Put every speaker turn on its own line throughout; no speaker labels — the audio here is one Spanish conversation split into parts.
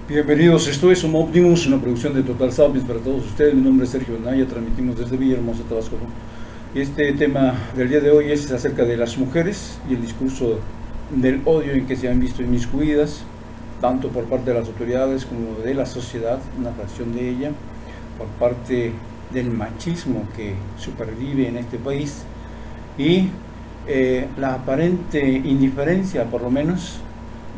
Bienvenidos, esto es Homo Optimus, una producción de Total Sapiens para todos ustedes. Mi nombre es Sergio Naya, transmitimos desde Villahermosa, Tabasco. Este tema del día de hoy es acerca de las mujeres y el discurso del odio en que se han visto inmiscuidas, tanto por parte de las autoridades como de la sociedad, una fracción de ella, por parte del machismo que supervive en este país y la aparente indiferencia, por lo menos,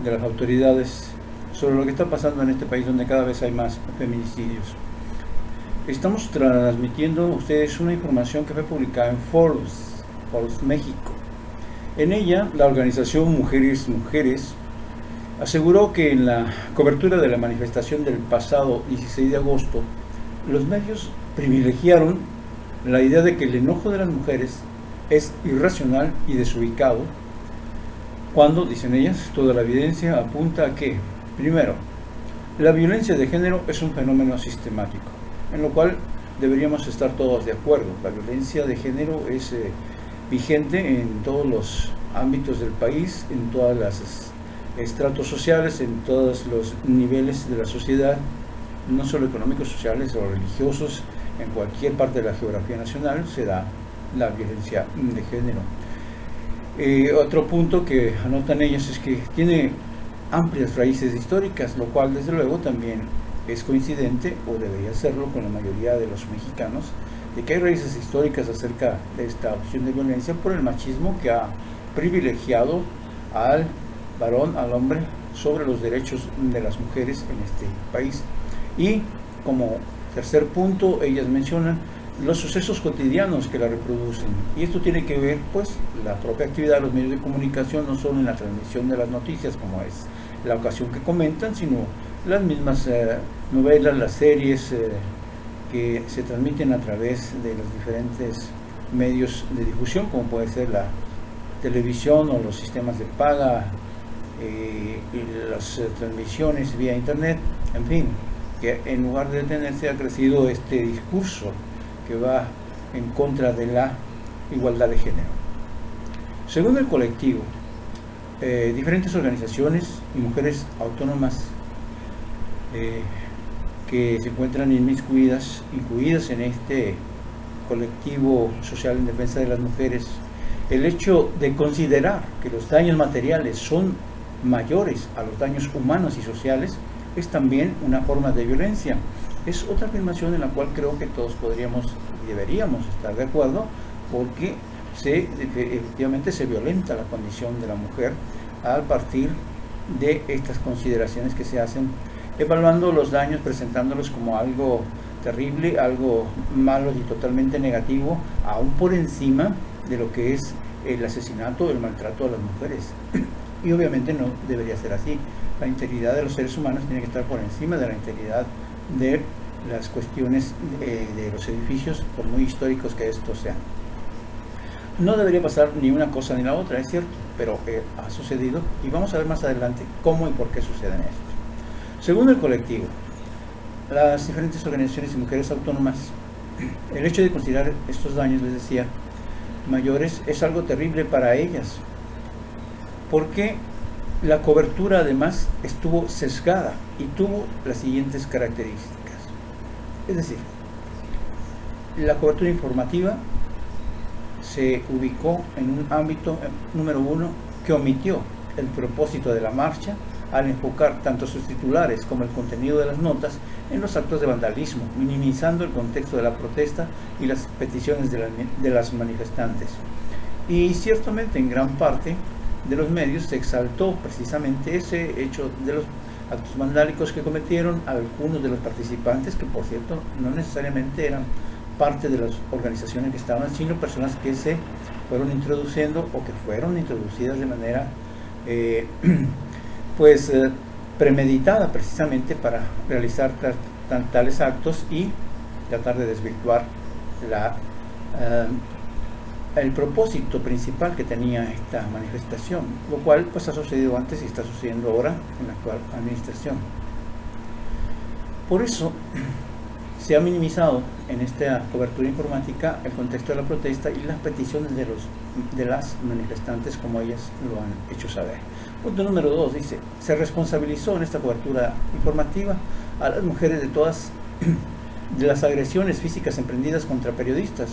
de las autoridades sobre lo que está pasando en este país donde cada vez hay más feminicidios. Estamos transmitiendo a ustedes una información que fue publicada en Forbes México. En ella, la organización Mujeres aseguró que en la cobertura de la manifestación del pasado 16 de agosto, los medios privilegiaron la idea de que el enojo de las mujeres es irracional y desubicado, cuando, dicen ellas, toda la evidencia apunta a que, primero, la violencia de género es un fenómeno sistemático, en lo cual deberíamos estar todos de acuerdo. La violencia de género es vigente en todos los ámbitos del país, en todos los estratos sociales, en todos los niveles de la sociedad, no solo económicos, sociales o religiosos. En cualquier parte de la geografía nacional se da la violencia de género. Otro punto que anotan ellas es que tiene amplias raíces históricas, lo cual desde luego también es coincidente, o debería serlo, con la mayoría de los mexicanos, de que hay raíces históricas acerca de esta opción de violencia por el machismo que ha privilegiado al varón, al hombre, sobre los derechos de las mujeres en este país. Y como tercer punto, ellas mencionan los sucesos cotidianos que la reproducen, y esto tiene que ver, pues, la propia actividad de los medios de comunicación, no solo en la transmisión de las noticias, como es la ocasión que comentan, sino las mismas novelas, las series que se transmiten a través de los diferentes medios de difusión, como puede ser la televisión o los sistemas de paga, y las transmisiones vía internet, en fin, que en lugar de detenerse ha crecido este discurso que va en contra de la igualdad de género. Según el colectivo, diferentes organizaciones y mujeres autónomas que se encuentran incluidas en este colectivo social en defensa de las mujeres, el hecho de considerar que los daños materiales son mayores a los daños humanos y sociales es también una forma de violencia. Es otra afirmación en la cual creo que todos podríamos y deberíamos estar de acuerdo, porque efectivamente se violenta la condición de la mujer al partir de estas consideraciones que se hacen, evaluando los daños, presentándolos como algo terrible, algo malo y totalmente negativo, aún por encima de lo que es el asesinato, el maltrato a las mujeres. Y obviamente no debería ser así. La integridad de los seres humanos tiene que estar por encima de la integridad de las cuestiones de los edificios, por muy históricos que estos sean. No debería pasar ni una cosa ni la otra, es cierto, pero ha sucedido, y vamos a ver más adelante cómo y por qué suceden esto. Según el colectivo, las diferentes organizaciones y mujeres autónomas, el hecho de considerar estos daños, les decía, mayores, es algo terrible para ellas, porque la cobertura además estuvo sesgada y tuvo las siguientes características. Es decir, la cobertura informativa se ubicó en un ámbito, número uno, que omitió el propósito de la marcha al enfocar tanto sus titulares como el contenido de las notas en los actos de vandalismo, minimizando el contexto de la protesta y las peticiones de las manifestantes. Y ciertamente en gran parte de los medios se exaltó precisamente ese hecho de los actos vandálicos que cometieron algunos de los participantes, que por cierto no necesariamente eran parte de las organizaciones que estaban, sino personas que se fueron introduciendo o que fueron introducidas de manera premeditada, precisamente para realizar tales actos y tratar de desvirtuar el propósito principal que tenía esta manifestación, lo cual pues ha sucedido antes y está sucediendo ahora en la actual administración. Por eso Se ha minimizado en esta cobertura informática el contexto de la protesta y las peticiones de las manifestantes, como ellas lo han hecho saber. Punto número 2 dice: se responsabilizó en esta cobertura informativa a las mujeres de todas de las agresiones físicas emprendidas contra periodistas,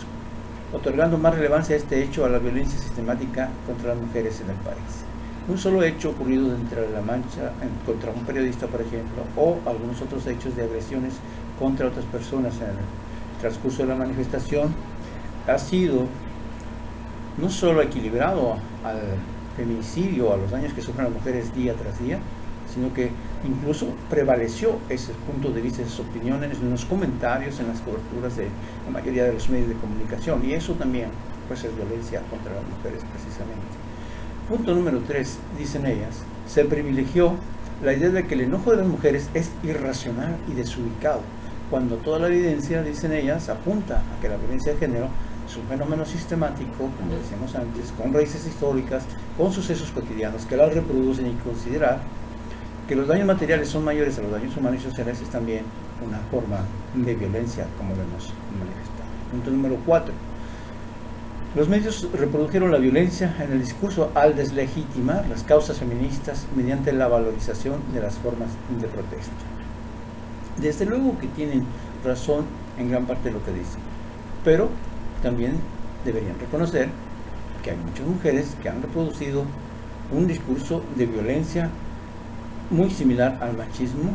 otorgando más relevancia a este hecho a la violencia sistemática contra las mujeres en el país. Un solo hecho ocurrido dentro de la mancha contra un periodista, por ejemplo, o algunos otros hechos de agresiones contra otras personas en el transcurso de la manifestación ha sido no solo equilibrado al feminicidio, a los daños que sufren las mujeres día tras día, sino que incluso prevaleció ese punto de vista, esas opiniones en los comentarios, en las coberturas de la mayoría de los medios de comunicación, y eso también pues es violencia contra las mujeres precisamente. Punto número 3, dicen ellas: se privilegió la idea de que el enojo de las mujeres es irracional y desubicado, cuando toda la evidencia, dicen ellas, apunta a que la violencia de género es un fenómeno sistemático, como decíamos antes, con raíces históricas, con sucesos cotidianos que las reproducen, y considerar que los daños materiales son mayores a los daños humanos y sociales es también una forma de violencia, como lo hemos manifestado. Punto número 4. Los medios reprodujeron la violencia en el discurso al deslegitimar las causas feministas mediante la valorización de las formas de protesta. Desde luego que tienen razón en gran parte de lo que dicen, pero también deberían reconocer que hay muchas mujeres que han reproducido un discurso de violencia muy similar al machismo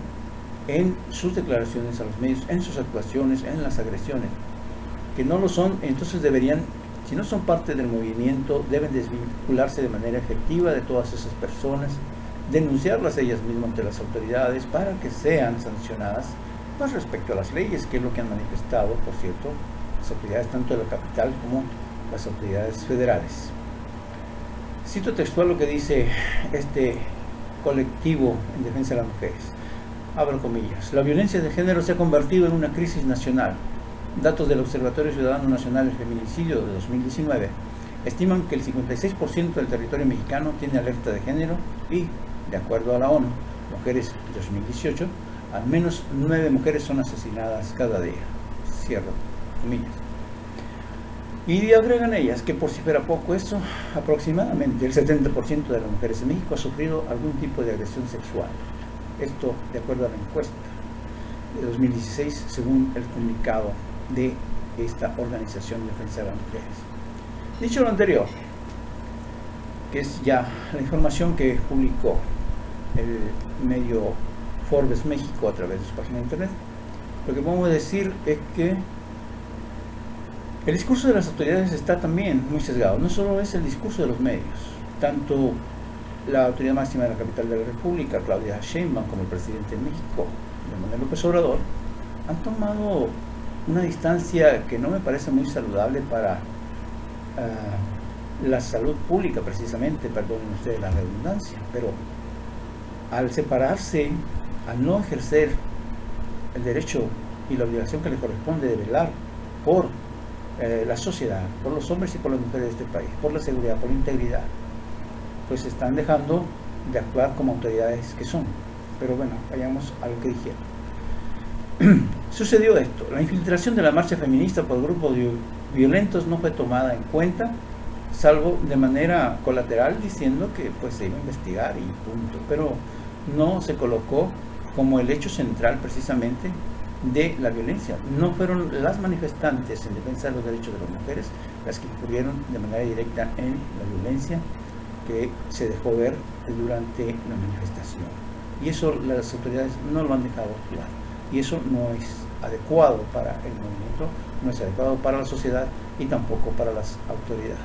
en sus declaraciones a los medios, en sus actuaciones, en las agresiones, que no lo son. Entonces deberían, si no son parte del movimiento, deben desvincularse de manera efectiva de todas esas personas, denunciarlas ellas mismas ante las autoridades para que sean sancionadas pues respecto a las leyes, que es lo que han manifestado, por cierto, las autoridades tanto de la capital como las autoridades federales. Cito textual lo que dice este colectivo en defensa de las mujeres. Abro comillas: la violencia de género se ha convertido en una crisis nacional. Datos del Observatorio Ciudadano Nacional del Feminicidio de 2019 estiman que el 56% del territorio mexicano tiene alerta de género y, de acuerdo a la ONU Mujeres 2018, al menos 9 mujeres son asesinadas cada día. Cierro comillas. Y agregan ellas que, por si fuera poco eso, aproximadamente el 70% de las mujeres en México ha sufrido algún tipo de agresión sexual. Esto de acuerdo a la encuesta de 2016, según el comunicado de esta organización de defensa de las mujeres. Dicho lo anterior, que es ya la información que publicó el medio Forbes México a través de su página de internet, lo que podemos decir es que el discurso de las autoridades está también muy sesgado. No solo es el discurso de los medios, tanto la autoridad máxima de la capital de la República, Claudia Sheinbaum, como el presidente de México, Manuel López Obrador, han tomado una distancia que no me parece muy saludable para la salud pública, precisamente, perdonen ustedes la redundancia, pero al separarse, al no ejercer el derecho y la obligación que le corresponde de velar por la sociedad, por los hombres y por las mujeres de este país, por la seguridad, por la integridad, pues están dejando de actuar como autoridades que son. Pero bueno, vayamos a lo que dijeron. Sucedió esto: la infiltración de la marcha feminista por grupos violentos no fue tomada en cuenta, salvo de manera colateral, diciendo que pues se iba a investigar y punto, pero no se colocó como el hecho central precisamente de la violencia. No fueron las manifestantes en defensa de los derechos de las mujeres las que incurrieron de manera directa en la violencia que se dejó ver durante la manifestación, y eso las autoridades no lo han dejado claro, y eso no es adecuado para el movimiento, no es adecuado para la sociedad y tampoco para las autoridades.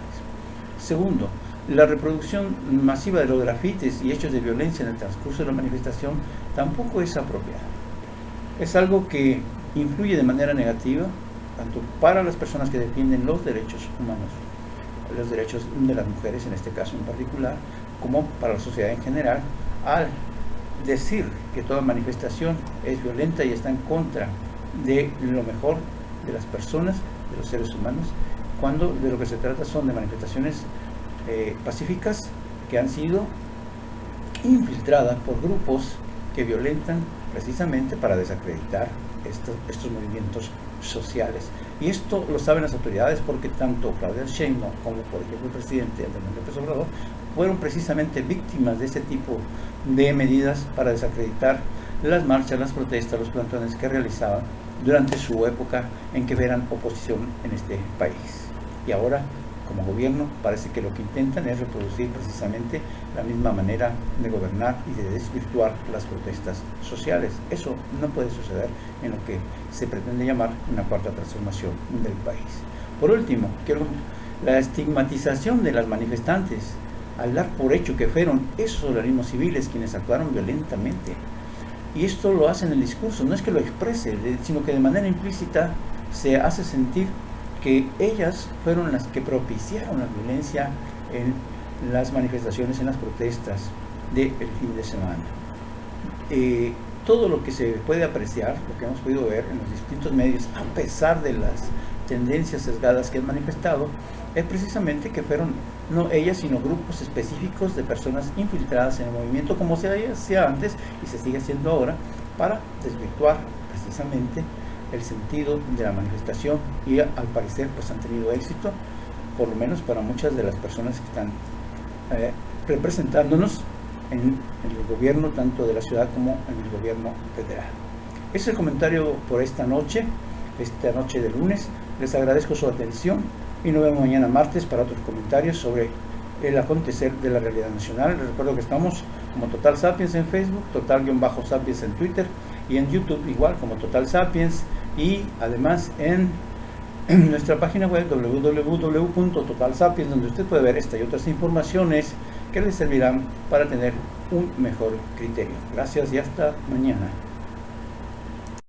Segundo, la reproducción masiva de los grafitis y hechos de violencia en el transcurso de la manifestación tampoco es apropiada. Es algo que influye de manera negativa tanto para las personas que defienden los derechos humanos, los derechos de las mujeres en este caso en particular, como para la sociedad en general, al decir que toda manifestación es violenta y está en contra de lo mejor de las personas, de los seres humanos, cuando de lo que se trata son de manifestaciones pacíficas que han sido infiltradas por grupos que violentan precisamente para desacreditar estos movimientos sociales. Y esto lo saben las autoridades porque tanto Claudia Sheinbaum como, por ejemplo, el presidente Andrés López Obrador fueron precisamente víctimas de este tipo de medidas para desacreditar las marchas, las protestas, los plantones que realizaban durante su época en que eran oposición en este país. Y ahora, como gobierno, parece que lo que intentan es reproducir precisamente la misma manera de gobernar y de desvirtuar las protestas sociales. Eso no puede suceder en lo que se pretende llamar una cuarta transformación del país. Por último, la estigmatización de las manifestantes al dar por hecho que fueron esos organismos civiles quienes actuaron violentamente. Y esto lo hace en el discurso, no es que lo exprese, sino que de manera implícita se hace sentir que ellas fueron las que propiciaron la violencia en las manifestaciones, en las protestas del fin de semana. Todo lo que se puede apreciar, lo que hemos podido ver en los distintos medios, a pesar de las tendencias sesgadas que han manifestado, es precisamente que fueron no ellas, sino grupos específicos de personas infiltradas en el movimiento, como se hacía antes y se sigue haciendo ahora, para desvirtuar precisamente el sentido de la manifestación, y al parecer pues han tenido éxito, por lo menos para muchas de las personas que están representándonos en el gobierno, tanto de la ciudad como en el gobierno federal. Ese es el comentario por esta noche de lunes. Les agradezco su atención y nos vemos mañana martes para otros comentarios sobre el acontecer de la realidad nacional. Les recuerdo que estamos como Total Sapiens en Facebook, Total-Sapiens en Twitter y en YouTube igual como Total Sapiens, y además en nuestra página web www.totalsapiens, donde usted puede ver esta y otras informaciones que le servirán para tener un mejor criterio. Gracias y hasta mañana.